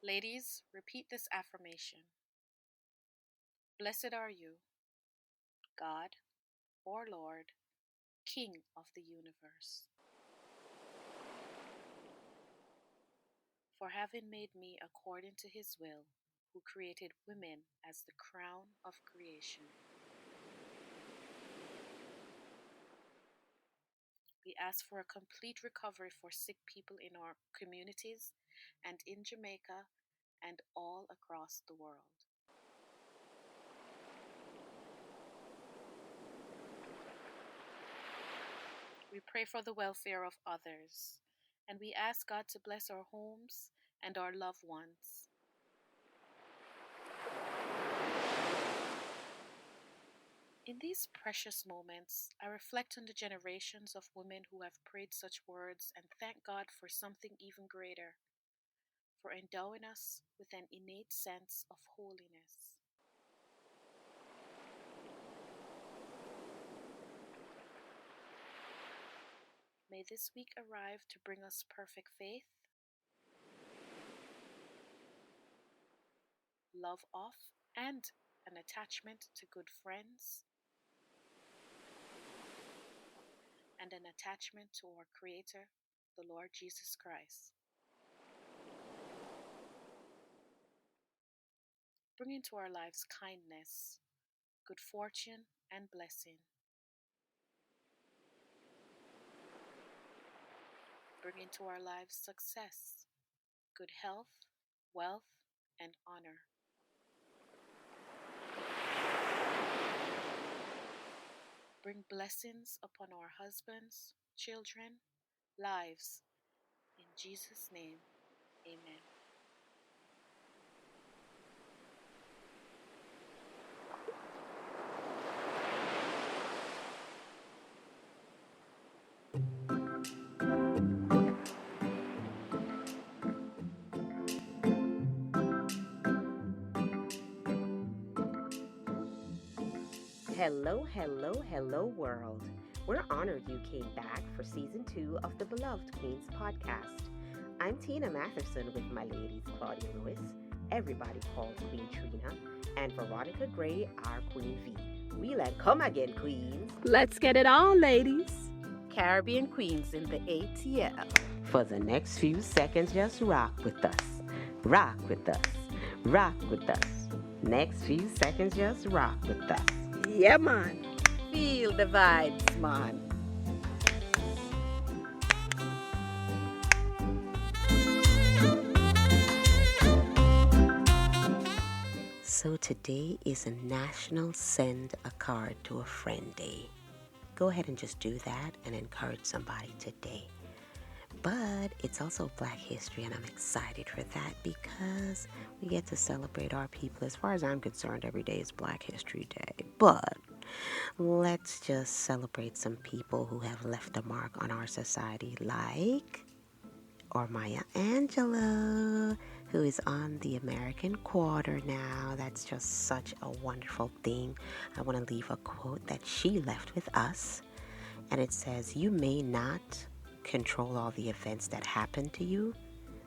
Ladies, repeat this affirmation. Blessed are you, God, or Lord, King of the universe, for having made me according to his will, who created women as the crown of creation. We ask for a complete recovery for sick people in our communities and in Jamaica and all across the world. We pray for the welfare of others, and we ask God to bless our homes and our loved ones. In these precious moments, I reflect on the generations of women who have prayed such words and thank God for something even greater, for endowing us with an innate sense of holiness. May this week arrive to bring us perfect faith, love of, and an attachment to good friends, and an attachment to our Creator, the Lord Jesus Christ. Bring into our lives kindness, good fortune, and blessing. Bring into our lives success, good health, wealth, and honor. Bring blessings upon our husbands, children, lives. In Jesus' name, amen. Hello, hello, hello, world. We're honored you came back for season 2 of the Beloved Queens podcast. I'm Tina Matherson with my ladies Claudia Lewis, everybody calls Queen Trina, and Veronica Gray, our Queen V. We'll and come again, Queens. Let's get it on, ladies. Caribbean Queens in the ATL. For the next few seconds, just rock with us. Rock with us. Rock with us. Next few seconds, just rock with us. Yeah, man. Feel the vibes, man. So today is a National Send a Card to a Friend Day. Go ahead and just do that and encourage somebody today. But it's also Black History, and I'm excited for that because we get to celebrate our people. As far as I'm concerned, every day is Black History Day. But let's just celebrate some people who have left a mark on our society, like Maya Angelou, who is on the American Quarter now. That's just such a wonderful thing. I want to leave a quote that she left with us, and it says, "You may not control all the events that happen to you,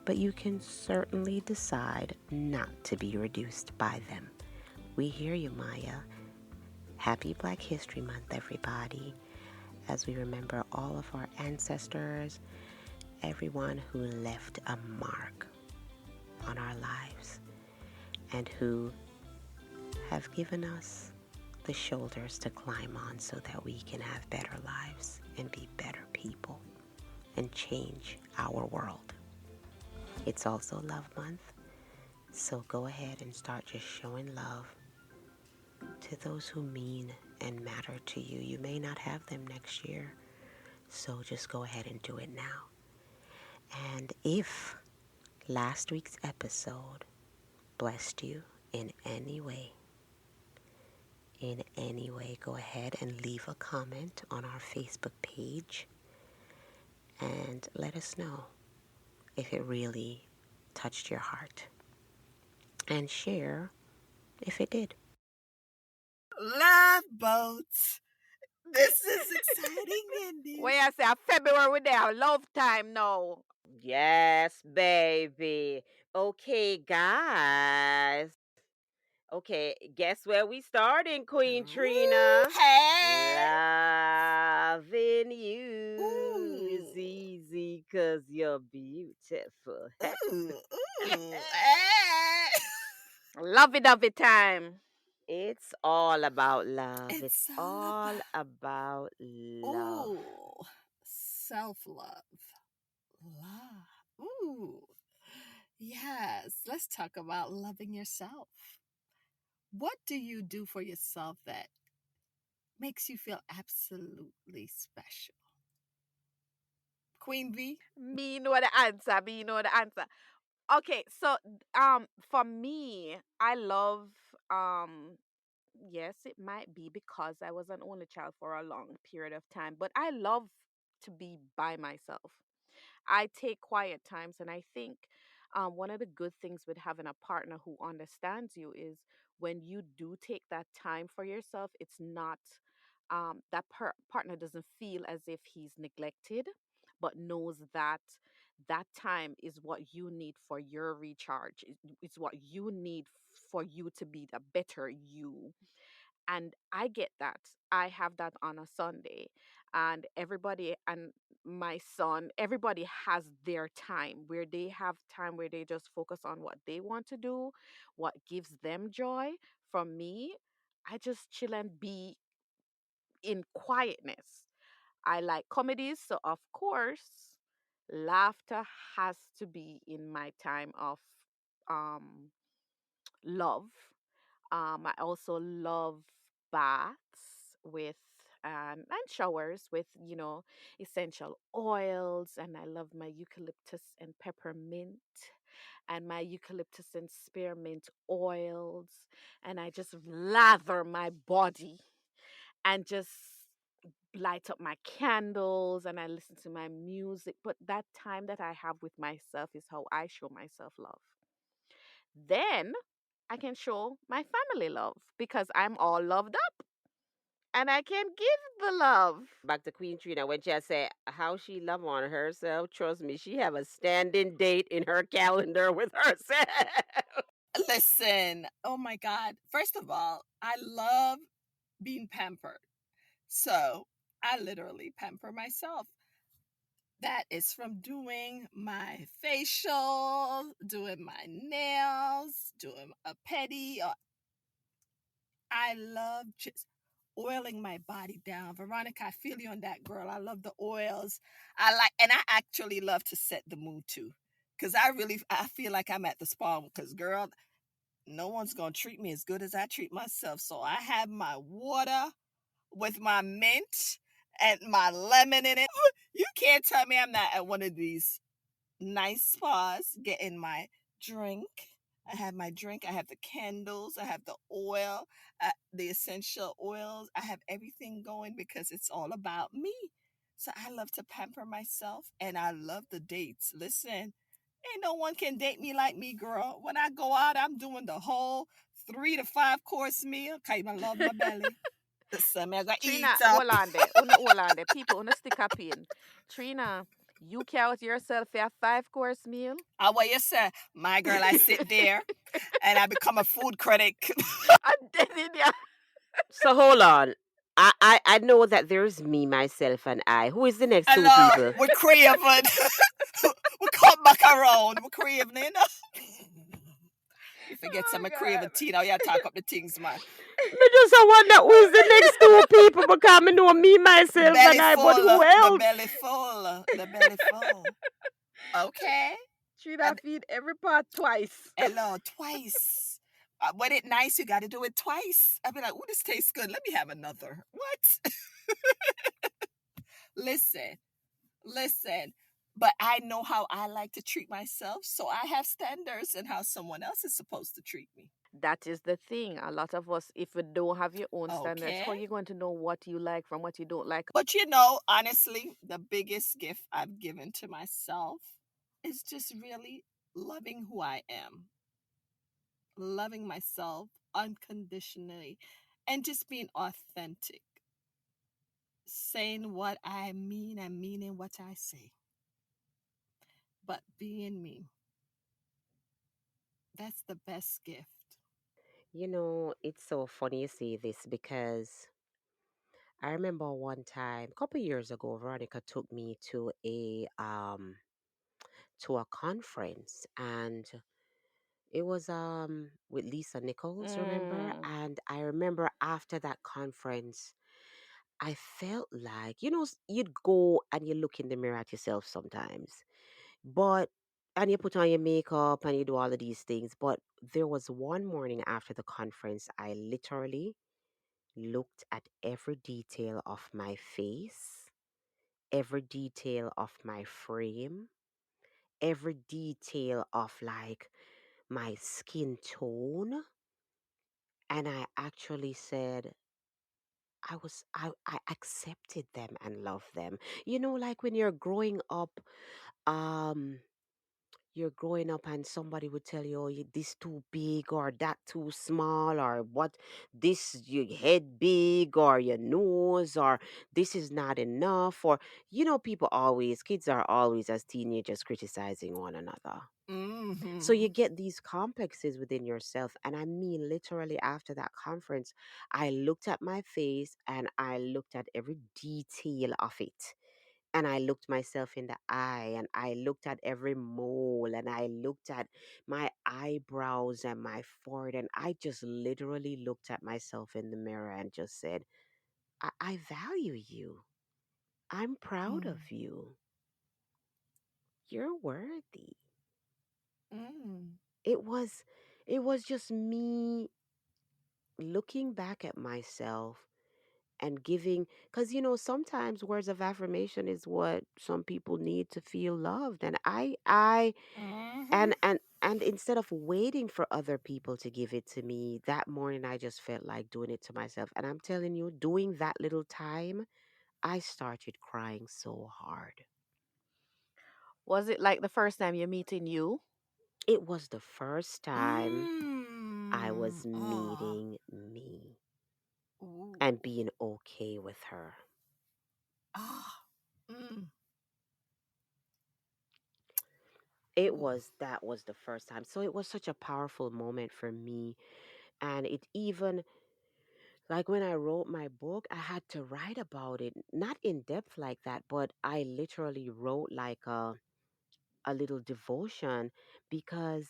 but you can certainly decide not to be reduced by them." We hear you, Maya. Happy Black History Month, everybody, as we remember all of our ancestors, everyone who left a mark on our lives and who have given us the shoulders to climb on so that we can have better lives and be better people and change our world. It's also Love Month, so go ahead and start just showing love to those who mean and matter to you. You may not have them next year, so just go ahead and do it now. And if last week's episode blessed you in any way, go ahead and leave a comment on our Facebook page and let us know if it really touched your heart, and share if it did. Love boats. This is exciting, Indy. Where I say February we there, love time now. Yes, baby. Okay, guys. Okay, guess where we starting, Queen Ooh, Trina? hey. Loving you is Ooh. easy because you're beautiful. Ooh. Ooh. Hey. Lovey-dovey time. It's all about love. It's It's all all about about love. ooh, self-love. Love. Ooh. Yes, let's talk about loving yourself. What do you do for yourself that makes you feel absolutely special? Queen V? Me know the answer. Me know the answer. Okay, so for me, I love yes, it might be because I was an only child for a long period of time, but I love to be by myself. I take quiet times, and I think one of the good things with having a partner who understands you is when you do take that time for yourself, it's not partner doesn't feel as if he's neglected, but knows that that time is what you need for your recharge. It's what you need for you to be a better you. And I get that. I have that on a Sunday, and everybody and my son, everybody has their time where they have time where they just focus on what they want to do, what gives them joy. For me, I just chill and be in quietness. I like comedies, so of course, laughter has to be in my time of um love. I also love baths with and showers with essential oils, and I love my eucalyptus and peppermint and my eucalyptus and spearmint oils, and I just lather my body and just light up my candles and I listen to my music. But that time that I have with myself is how I show myself love. Then I can show my family love because I'm all loved up and I can give the love. Back to Queen Trina when she said how she love on herself. Trust me, she have a standing date in her calendar with herself. Listen, oh my God. First of all, I love being pampered. So I literally pamper myself. That is from doing my facial, doing my nails, doing a pedi. I love just oiling my body down. Veronica, I feel you on that, girl. I love the oils. And I actually love to set the mood too. Cause I feel like I'm at the spa. Cause girl, no one's gonna treat me as good as I treat myself. So I have my water with my mint and my lemon in it. You can't tell me I'm not at one of these nice spas getting my drink. I have my drink. I have the candles. I have the oil, the essential oils. I have everything going because it's all about me. So I love to pamper myself and I love the dates. Listen, ain't no one can date me like me, girl. When I go out, I'm doing the whole 3 to 5 course meal. Cause I love my belly. Listen, me I gotta eat Trina, up. hold on there. People, una stick up in. Trina, you count yourself a 5 course meal? How what you say? My girl, I sit there and I become a food critic. I did it, yeah. So hold on. I know that there's me, myself, and I. Who is the next two Hello, people? we're craving. We come back around. We're craving, you know. You forget Oh some craving God. tea now. You talk up the things, man. Me just wonder who is the next two people because I know me, myself, and Belly I, but full, who the else? belly full, the belly full. Okay. Trina And feed every part twice. hello, twice. When it nice, you got to do it twice. I be like, oh, this tastes good. Let me have another. What? Listen, listen. But I know how I like to treat myself, so I have standards and how someone else is supposed to treat me. That is the thing. A lot of us, if you don't have your own standards, Okay. how are you going to know what you like from what you don't like? But you know, honestly, the biggest gift I've given to myself is just really loving who I am, loving myself unconditionally, and just being authentic, saying what I mean and meaning what I say. but being me. That's the best gift. It's so funny you say this because I remember one time, a couple years ago, Veronica took me to a conference, and it was with Lisa Nichols, remember? Mm. And I remember after that conference, I felt like, you'd go and you look in the mirror at yourself sometimes, but and you put on your makeup and you do all of these things. But there was one morning after the conference, I literally looked at every detail of my face, every detail of my frame, every detail of like my skin tone, and I actually said, I accepted them and loved them. Like when um you're growing up and somebody would tell you, oh, this too big or that too small, or what, this your head big or your nose, or this is not enough, or people always, kids are always as teenagers criticizing one another. So Mm-hmm. you get these complexes within yourself. And I mean, literally after that conference, I looked at my face and I looked at every detail of it. And I looked myself in the eye and I looked at every mole and I looked at my eyebrows and my forehead. And I just literally looked at myself in the mirror and just said, I value you. I'm proud Mm. of you. You're worthy. Mm. It was it was just me looking back at myself and giving, because sometimes words of affirmation is what some people need to feel loved. And I Mm-hmm. and instead of waiting for other people to give it to me, that morning I just felt like doing it to myself. And I'm telling you, doing that little time, I started crying so hard. Was it like the first time you're meeting you? It was the first time I Mm. was Oh. meeting me Ooh. and being okay with her. Ah. Mm. Ooh. That was the first time. So it was such a powerful moment for me. And it even, like when I wrote my book, I had to write about it, not in depth like that, but I literally wrote like a little devotion, because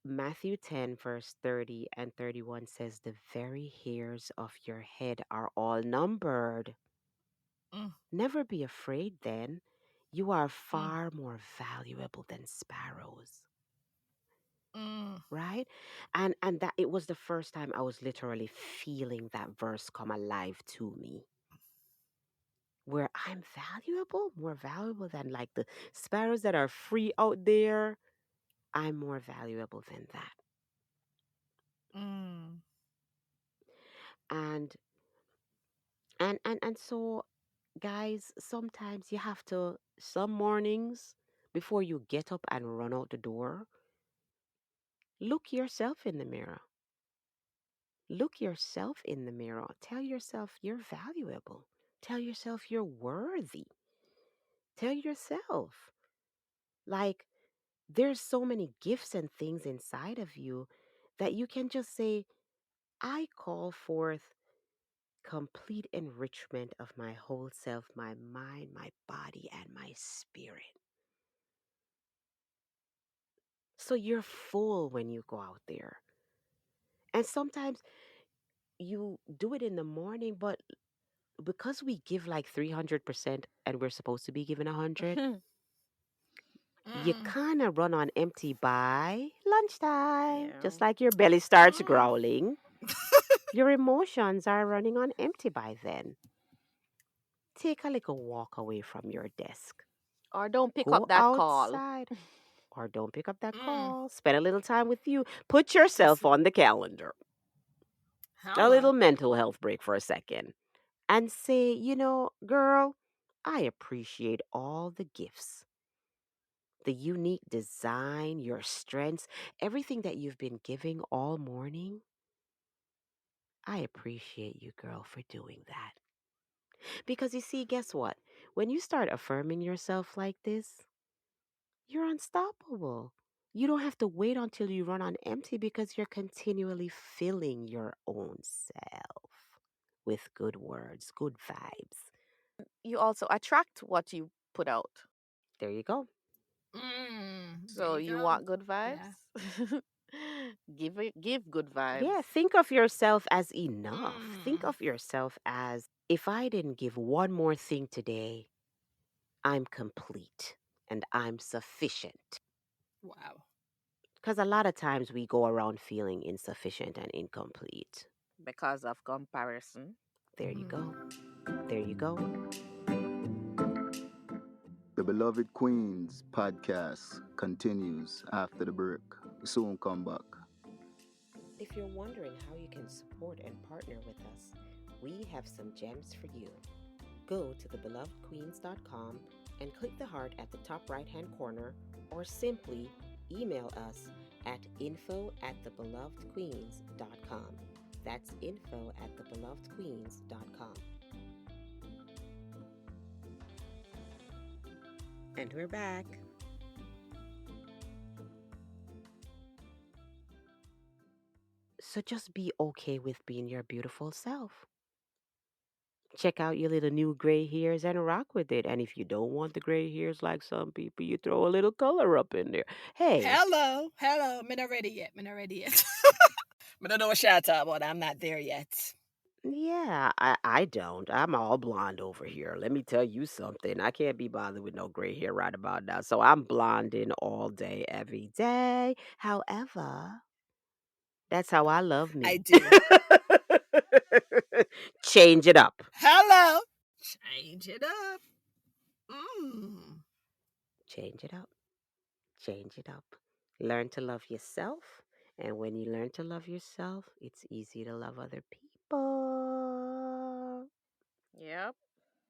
Matthew 10, verse 30 and 31 says, the very hairs of your head are all numbered. Mm. Never be afraid then. You are Mm. far more valuable than sparrows. Mm. Right? And that it was the first time I was literally feeling that verse come alive to me, where I'm valuable, more valuable than like the sparrows that are free out there. I'm more valuable than that. Mm. And and so, guys, sometimes you have to, some mornings before you get up and run out the door, look yourself in the mirror. Look yourself in the mirror. Tell yourself you're valuable. Tell yourself you're worthy. Tell yourself, like, there's so many gifts and things inside of you that you can just say, I call forth complete enrichment of my whole self, my mind, my body, and my spirit. So you're full when you go out there. And sometimes you do it in the morning, but because we give like 300% and we're supposed to be giving 100, you Mm. kind of run on empty by lunchtime. Yeah. Just like your belly starts Mm. growling, your emotions are running on empty by then. Take a little walk away from your desk. Or don't pick up Go that call. outside, or don't pick up that Mm. call. Spend a little time with you. Put That's yourself on the calendar. A little Hello. mental health break for a second. And say, girl, I appreciate all the gifts, the unique design, your strengths, everything that you've been giving all morning. I appreciate you, girl, for doing that. Because you see, guess what? When you start affirming yourself like this, you're unstoppable. You don't have to wait until you run on empty because you're continually filling your own self with good words, good vibes. You also attract what you put out. There you go. There So you you go. want good Yeah. vibes? Give good vibes. Yeah, think of yourself as enough. Think Mm. of yourself as if I didn't give one more thing today, I'm complete and I'm sufficient. Wow. Because a lot of times we go around feeling insufficient and incomplete. Because of comparison. There you Mm. go. There you go. The Beloved Queens podcast continues after the break. Soon come back. If you're wondering how you can support and partner with us, we have some gems for you. Go to thebelovedqueens.com and click the heart at the top right hand corner, or simply email us at info@thebelovedqueens.com. That's info@thebelovedqueens.com. And we're back. So just be okay with being your beautiful self. Check out your little new gray hairs and rock with it. And if you don't want the gray hairs like some people, you throw a little color up in there. Hey, Hello. Hello. Me not ready yet. Me not ready yet. Me don't know what shout out, but I'm not there yet. yeah, I don't. I'm all blonde over here. Let me tell you something. I can't be bothered with no gray hair right about now. So I'm blonding all day, every day. However, that's how I love I me. do. Change it up. Hello. Change it up. Mm. Change it up. Change it up. Learn to love yourself. And when you learn to love yourself, it's easy to love other people. Yep.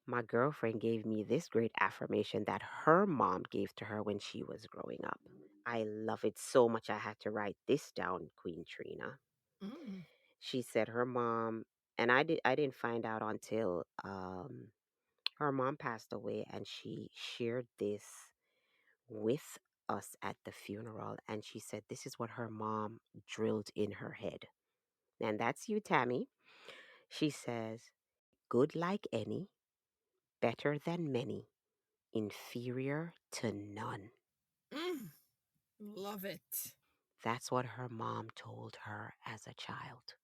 My girlfriend gave me this great affirmation that her mom gave to her when she was growing up. I love it so much I had to write this down, Queen Trina. Mm. She said her mom, and I didn't find out until her mom passed away, and she shared this with us at the funeral, and she said this is what her mom drilled in her head. And that's you, Tammy. She says, good like any, better than many, inferior to none. Mm. Love it. That's what her mom told her as a child.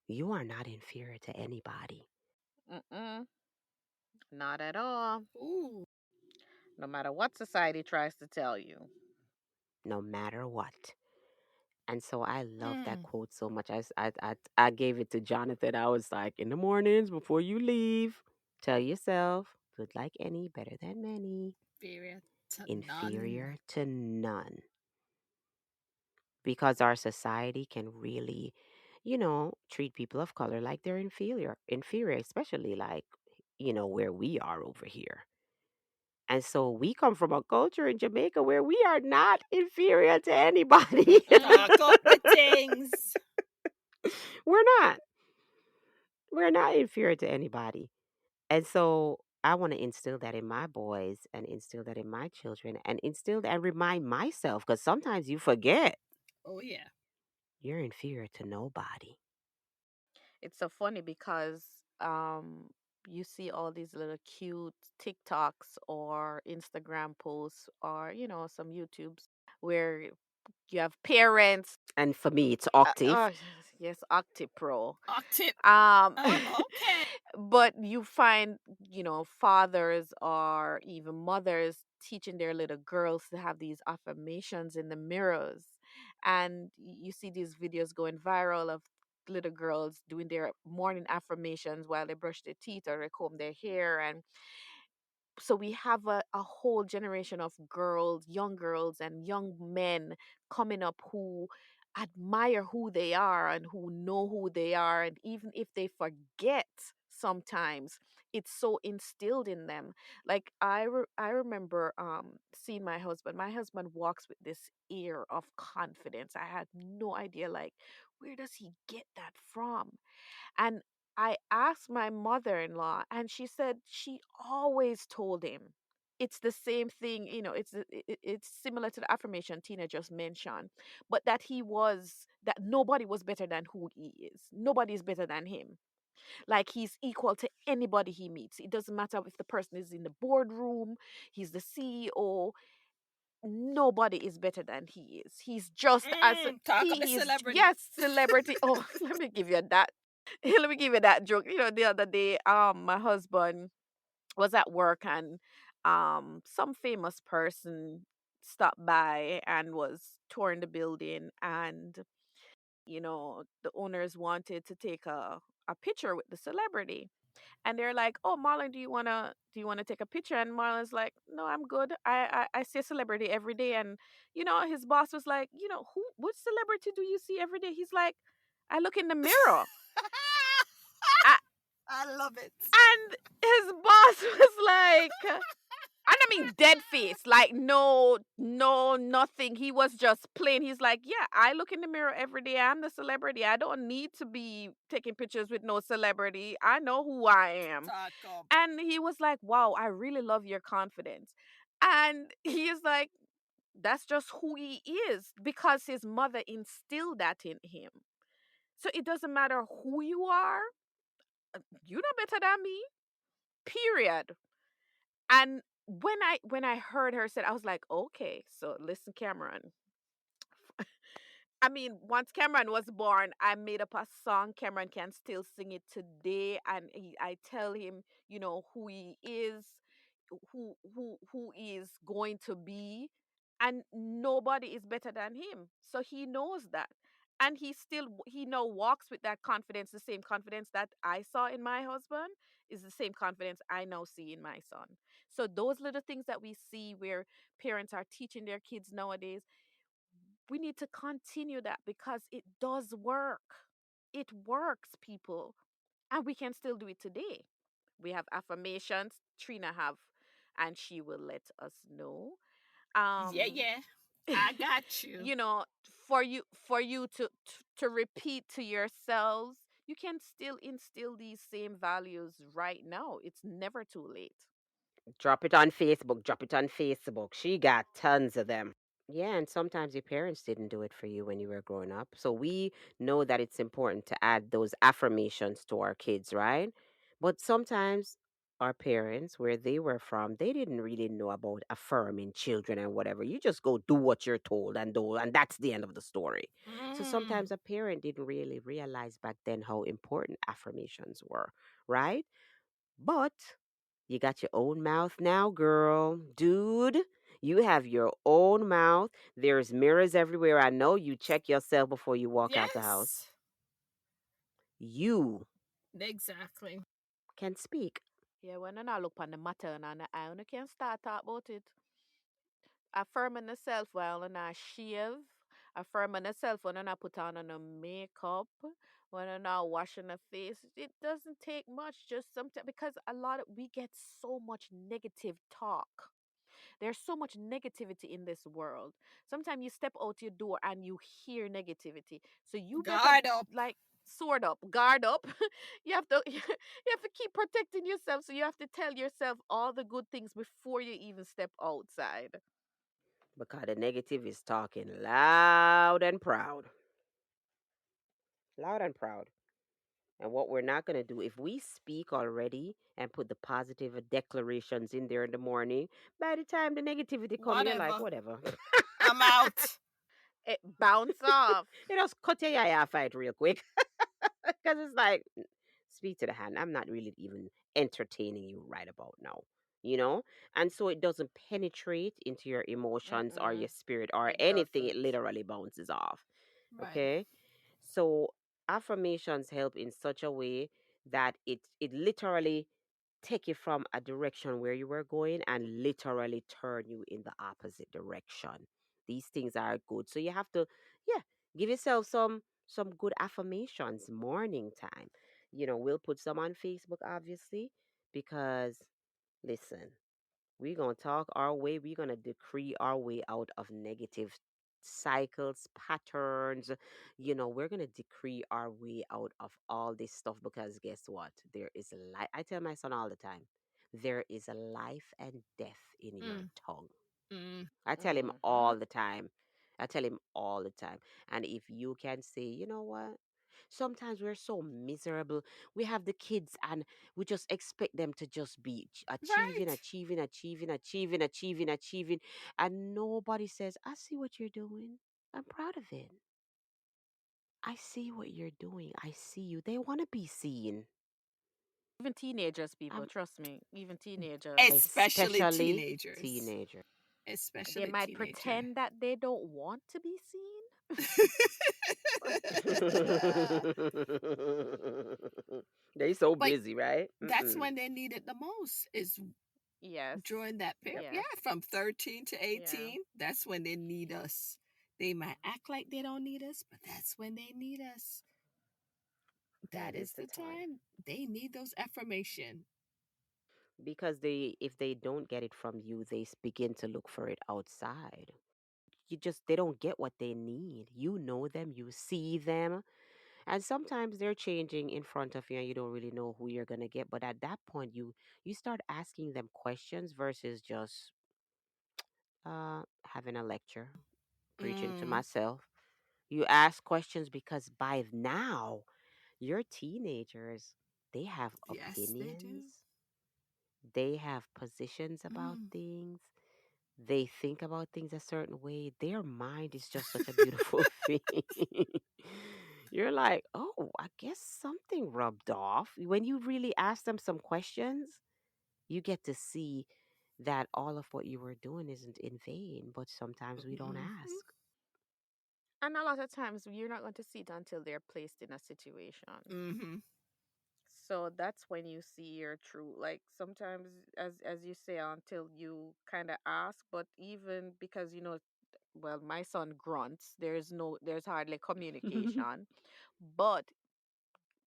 You are not inferior to anybody, Mm-mm. Not at all. Ooh. No matter what society tries to tell you. no matter what. And so I love that Mm. quote so much. I gave it to Jonathan. I was like, in the mornings before you leave, tell yourself, good like any, better than many, Inferior to none. inferior to none. Because our society can really, treat people of color like they're inferior, especially like, where we are over here. And so we come from a culture in Jamaica where we are not inferior to anybody. Talk up the things. We're not. We're not inferior to anybody. And so I want to instill that in my boys and instill that in my children and instill that and remind myself because sometimes you forget Oh yeah. you're inferior to nobody. It's so funny because you see all these little cute TikToks or Instagram posts or some YouTubes where you have parents. And for me, it's Octave. Oh, yes, OctiPro. Octave. Um, Okay. but you find, fathers or even mothers teaching their little girls to have these affirmations in the mirrors. And you see these videos going viral of little girls doing their morning affirmations while they brush their teeth or they comb their hair. And so we have a whole generation of girls, young girls and young men coming up who admire who they are and who know who they are, and even if they forget sometimes, it's so instilled in them. Like I remember seeing my husband walks with this air of confidence. I had no idea, like, where does he get that from? And I asked my mother in law, and she said she always told him. it's the same thing, it's similar to the affirmation Tina just mentioned, but that he was that nobody was better than who he is. Nobody is better than him. Like he's equal to anybody he meets. It doesn't matter if the person is in the boardroom, he's the CEO. Nobody is better than he is. He's just as Talk of a he is. celebrity. Yes, celebrity. Oh, let me give you that. Let me give you that joke. The other day, my husband was at work, and some famous person stopped by and was touring the building, and the owners wanted to take a picture with the celebrity, and they're like, "Oh, Marlon, do you want to take a picture?" And Marlon's like, "No, I'm good. I see a celebrity every day." And his boss was like, "Who which celebrity do you see every day?" He's like, "I look in the mirror." I, I love it. and his boss was like, and I mean dead face, like no, no, nothing. He was just plain. He's like, "Yeah, I look in the mirror every day. I'm the celebrity. I don't need to be taking pictures with no celebrity. I know who I am." Talk up. And he was like, "Wow, I really love your confidence." And he is like, that's just who he is because his mother instilled that in him. So it doesn't matter who you are, you're not better than me. Period. And when I heard her said, I was like, okay, so listen, Cameron. I mean, once Cameron was born, I made up a song. Cameron can still sing it today, and I tell him, who he is, who he is going to be, and nobody is better than him. So he knows that, and he now walks with that confidence. The same confidence that I saw in my husband is the same confidence I now see in my son. So those little things that we see where parents are teaching their kids nowadays, we need to continue that because it does work. It works, people. And we can still do it today. We have affirmations. Trina have, and she will let us know. Yeah, Um, yeah. I got you. you know, for you to repeat to yourselves, you can still instill these same values right now. It's never too late. Drop it on Facebook. Drop it on Facebook. She got tons of them. Yeah, and sometimes your parents didn't do it for you when you were growing up. So we know that it's important to add those affirmations to our kids, right? But sometimes our parents, where they were from, they didn't really know about affirming children and whatever. You just go do what you're told and do, and that's the end of the story. So Mm. sometimes a parent didn't really realize back then how important affirmations were, right? But you got your own mouth now, girl. Dude, you have your own mouth. There's mirrors everywhere. I know you check yourself before you walk out the house. Yes. You Exactly. can speak. Yeah, when I look on the matter and I can start talk about it. Affirming herself while when I shave, affirming herself when I put on a makeup, when I not washing her face. It doesn't take much, just sometimes because we get so much negative talk. There's so much negativity in this world. Sometimes you step out your door and you hear negativity. So you better Guard up. like sword up, guard up. you have to you have to keep protecting yourself. So you have to tell yourself all the good things before you even step outside. Because the negative is talking loud and proud. Loud and proud. And what we're not going to do, if we speak already and put the positive declarations in there in the morning, by the time the negativity come, you're like, Whatever. whatever. I'm out. It bounce off. It just cut your eye off it real quick. Because it's like, speak to the hand. I'm not really even entertaining you right about now, you know? And so it doesn't penetrate into your emotions or Mm-mm, your spirit or it anything. It doesn't. literally bounces off. Right. Okay? So affirmations help in such a way that it literally take you from a direction where you were going and literally turn you in the opposite direction. These things are good. So you have to, yeah, give yourself some good affirmations morning time. We'll put some on Facebook obviously because listen, we're going to talk our way. We're going to decree our way out of negative cycles, patterns. We're going to decree our way out of all this stuff because guess what? There is light. I tell my son all the time there is a life and death in your Mm, tongue. mm. I tell him Mm-hmm. all the time. I tell him all the time. And if you can say, you know what? Sometimes we're so miserable. We have the kids and we just expect them to just be achieving, Right. achieving, achieving, achieving, achieving, achieving. And nobody says, I see what you're doing. I'm proud of it. I see what you're doing. I see you. They want to be seen. Even teenagers, people, Um, trust me, even teenagers, Especially especially teenagers. teenagers. they Especially might teenager. pretend that they don't want to be seen. They so But busy, right? that's Mm-mm. when they need it the most is Yes, during that period. Yeah, yes, from 13 to yeah. 18. That's when they need us. They might act like they don't need us, but that's when they need us. That That is is the the time. time they need those affirmation. Because if they don't get it from you, begin to look for it outside. They don't get what they need. You know them, you see them, and sometimes they're changing in front of you and you don't really know who you're going to get. But at that point, you start asking them questions versus just having a lecture, preaching to Mm, myself. You ask questions because by now, your teenagers, they have yes, they opinions, do. they have positions about Mm. things, they think about things a certain way. Their mind is just such a beautiful thing. You're like, oh, I guess something rubbed off. When you really ask them some questions, you get to see that all of what you were doing isn't in vain, but sometimes we don't Mm-hmm. ask. And a lot of times you're not going to see it until they're placed in a situation. Mm-hmm. So that's when you see your true, like sometimes, as you say, until you kind of ask. But even because well, my son grunts, there's hardly communication. But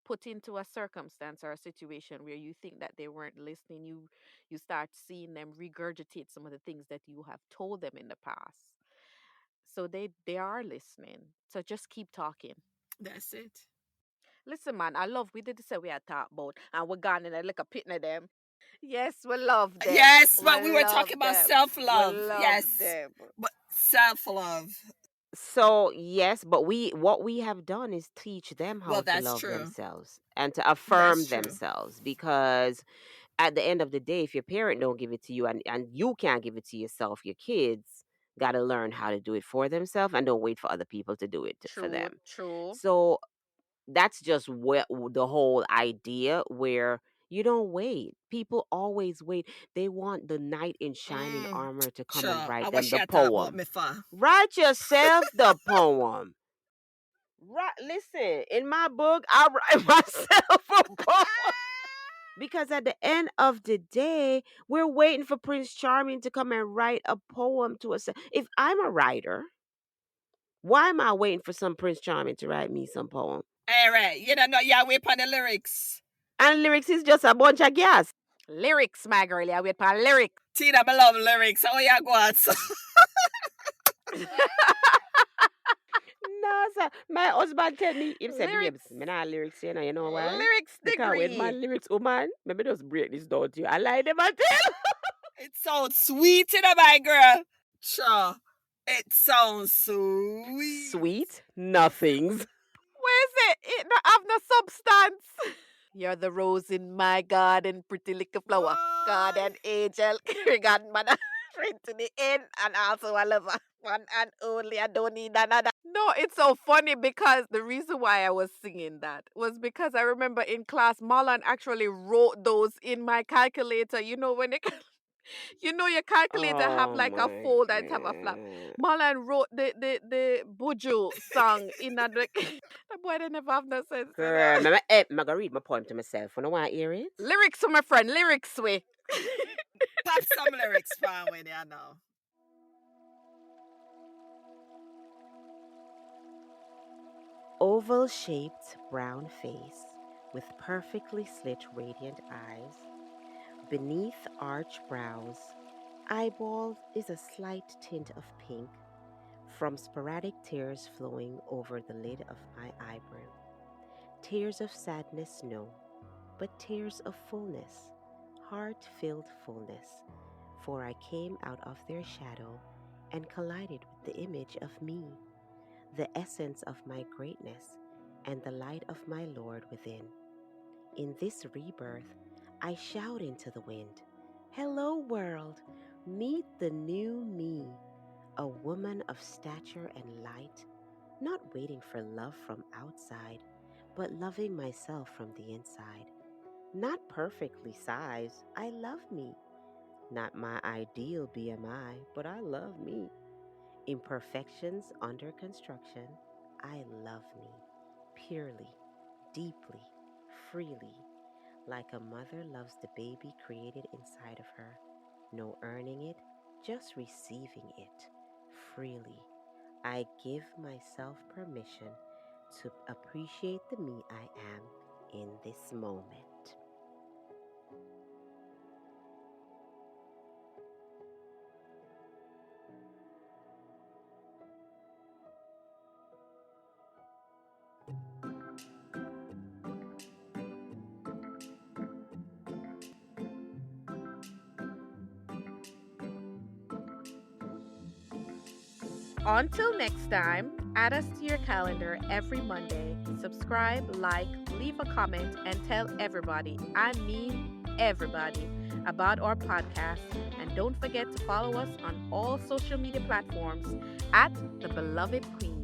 put into a circumstance or a situation where you think that they weren't listening, you start seeing them regurgitate some of the things that you have told them in the past. So they are listening. So just keep talking. That's it. Listen, man, I love we did say we had talk about and we're gone in a little pit of them. Yes, we love them. Yes, We but we were love talking about them. self We love. love Yes, them. but self love. So, yes, but what we have done is teach them Well, how to that's love true. themselves and to That's affirm true. themselves, because at the end of the day, if your parent don't give it to you and you can't give it to yourself, your kids got to learn how to do it for themselves and don't wait for other people to do it for True, them. true. So that's just what the whole idea where you don't wait. People always wait. They want the knight in shining Mm, armor to come and sure. I write them wish you the had talked about poem. me for. Write yourself the poem. Right, listen, in my book, I write myself a poem. Because at the end of the day, we're waiting for Prince Charming to come and write a poem to us. If I'm a writer, why am I waiting for some Prince Charming to write me some poem? All right. You don't know yeah, we on the lyrics. And lyrics is just a bunch of gas. Lyrics, my girl. Yeah, wait for lyrics. Tina, I love lyrics. Oh yeah, go on. So, No, sir. My husband tell me, he said, babes, Lyrics. me not lyrics, you know why? Lyrics Because when my degree. lyrics, woman, maybe just break this down to you. I lie them and tell. it sounds sweet, you know, my girl. Sure. It sounds sweet. Sweet nothings. Where is it? It not have no substance. You're the rose in my garden, pretty little flower. God Boy. and angel, godmother, friend to the end, and also a lover. One and only, I don't need another. No, it's so funny because the reason why I was singing that was because I remember in class, Marlon actually wrote those in my calculator. You know, when it your calculator have Oh like a my fold and have a flap. God. Marlon wrote the Buju song in a the boy they never have no sense. Girl, I'm gonna read my poem to myself. You know want to hear it? Lyrics to my friend, lyrics way. Pop some lyrics from when you know. Oval shaped brown face with perfectly slit radiant eyes. Beneath arch brows, eyeball is a slight tint of pink from sporadic tears flowing over the lid of my eyebrow. Tears of sadness, no, but tears of fullness, heart filled fullness, for I came out of their shadow and collided with the image of me, the essence of my greatness, and the light of my Lord within. In this rebirth, I shout into the wind, "Hello, world! Meet the new me, a woman of stature and light, not waiting for love from outside, but loving myself from the inside. Not perfectly sized, I love me. Not my ideal BMI, but I love me. Imperfections under construction, I love me. Purely, deeply, freely, like a mother loves the baby created inside of her. No earning it, just receiving it freely. I give myself permission to appreciate the me I am in this moment. Until next time, add us to your calendar every Monday. Subscribe, like, leave a comment, and tell everybody, I mean everybody, about our podcast. And don't forget to follow us on all social media platforms at The Beloved Queen.